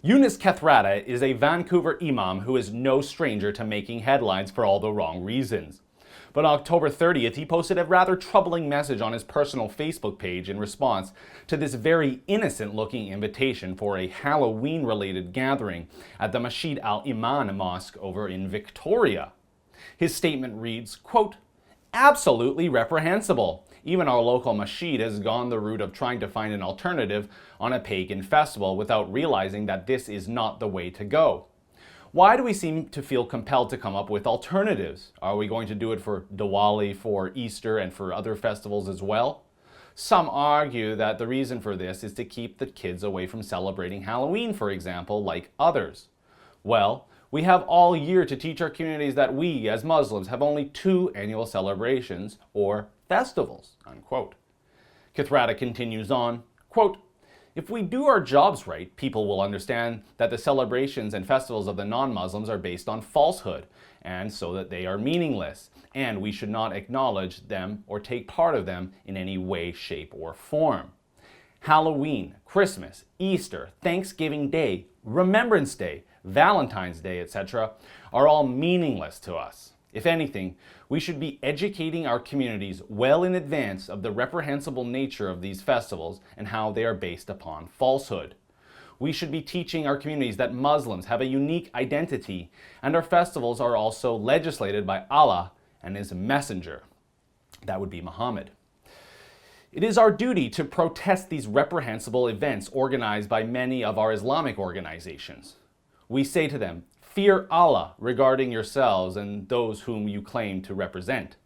Eunice Kethrada is a Vancouver Imam who is no stranger to making headlines for all the wrong reasons. But on October 30th, he posted a rather troubling message on his personal Facebook page in response to this very innocent-looking invitation for a Halloween-related gathering at the Masjid al-Iman mosque over in Victoria. His statement reads, quote, "Absolutely reprehensible. Even our local masjid has gone the route of trying to find an alternative on a pagan festival without realizing that this is not the way to go. Why do we seem to feel compelled to come up with alternatives? Are we going to do it for Diwali, for Easter, and for other festivals as well? Some argue that the reason for this is to keep the kids away from celebrating Halloween, for example, like others. Well, we have all year to teach our communities that we, as Muslims, have only 2 annual celebrations, or festivals," unquote. Kethrada continues on, quote, "If we do our jobs right, people will understand that the celebrations and festivals of the non-Muslims are based on falsehood, and so that they are meaningless, and we should not acknowledge them or take part of them in any way, shape, or form. Halloween, Christmas, Easter, Thanksgiving Day, Remembrance Day, Valentine's Day, etc. are all meaningless to us. If anything, we should be educating our communities well in advance of the reprehensible nature of these festivals and how they are based upon falsehood. We should be teaching our communities that Muslims have a unique identity and our festivals are also legislated by Allah and His messenger." That would be Muhammad. "It is our duty to protest these reprehensible events organized by many of our Islamic organizations. We say to them, fear Allah regarding yourselves and those whom you claim to represent.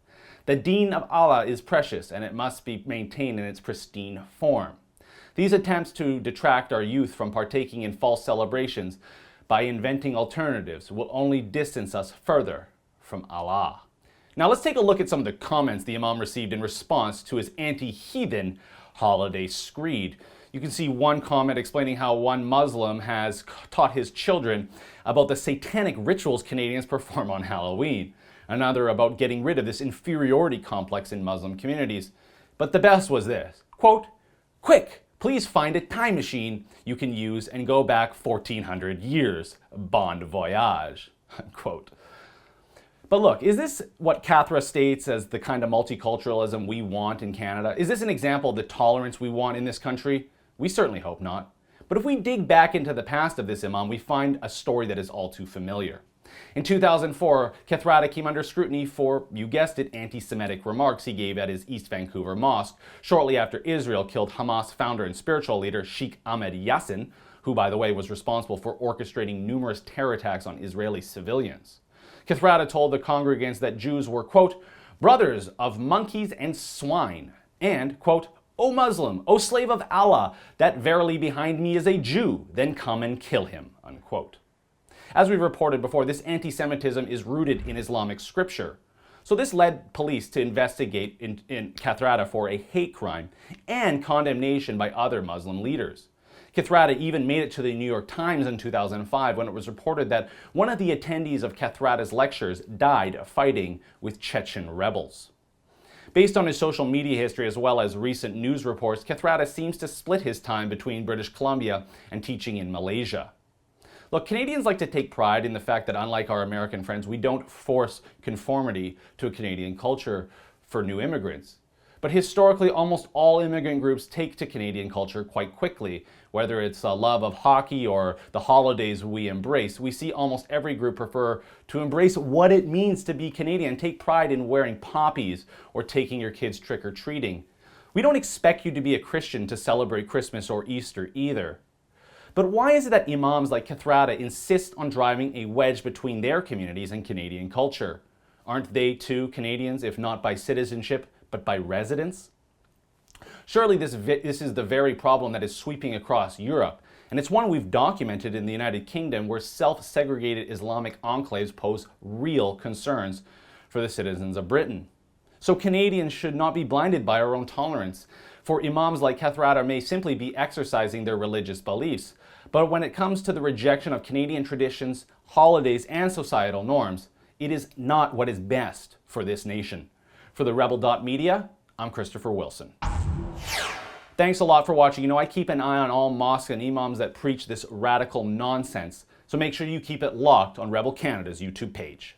The deen of Allah is precious and it must be maintained in its pristine form. These attempts to detract our youth from partaking in false celebrations by inventing alternatives will only distance us further from Allah." Now let's take a look at some of the comments the Imam received in response to his anti-heathen holiday screed. You can see one comment explaining how one Muslim has taught his children about the satanic rituals Canadians perform on Halloween. Another about getting rid of this inferiority complex in Muslim communities. But the best was this, quote, "Quick, please find a time machine you can use and go back 1400 years. Bon voyage," unquote. But look, is this what Cathra states as the kind of multiculturalism we want in Canada? Is this an example of the tolerance we want in this country? We certainly hope not. But if we dig back into the past of this Imam, we find a story that is all too familiar. In 2004, Kethrada came under scrutiny for, you guessed it, anti-Semitic remarks he gave at his East Vancouver mosque shortly after Israel killed Hamas founder and spiritual leader Sheikh Ahmed Yassin, who, by the way, was responsible for orchestrating numerous terror attacks on Israeli civilians. Kethrada told the congregants that Jews were, quote, "brothers of monkeys and swine," and, quote, "O Muslim, O slave of Allah, that verily behind me is a Jew, then come and kill him," unquote. As we reported before, this anti-Semitism is rooted in Islamic scripture. So this led police to investigate in Kethrada for a hate crime and condemnation by other Muslim leaders. Kethrada even made it to the New York Times in 2005 when it was reported that one of the attendees of Kethrada's lectures died fighting with Chechen rebels. Based on his social media history as well as recent news reports, Kethrada seems to split his time between British Columbia and teaching in Malaysia. Look, Canadians like to take pride in the fact that unlike our American friends, we don't force conformity to a Canadian culture for new immigrants. But historically, almost all immigrant groups take to Canadian culture quite quickly. Whether it's a love of hockey or the holidays we embrace, we see almost every group prefer to embrace what it means to be Canadian, take pride in wearing poppies or taking your kids trick-or-treating. We don't expect you to be a Christian to celebrate Christmas or Easter either. But why is it that imams like Kethrada insist on driving a wedge between their communities and Canadian culture? Aren't they too Canadians, if not by citizenship, but by residence? Surely this is the very problem that is sweeping across Europe, and it's one we've documented in the United Kingdom where self-segregated Islamic enclaves pose real concerns for the citizens of Britain. So Canadians should not be blinded by our own tolerance, for imams like Kethrada may simply be exercising their religious beliefs, but when it comes to the rejection of Canadian traditions, holidays, and societal norms, it is not what is best for this nation. For the Rebel.media, I'm Christopher Wilson. Thanks a lot for watching. You know, I keep an eye on all mosques and imams that preach this radical nonsense, so make sure you keep it locked on Rebel Canada's YouTube page.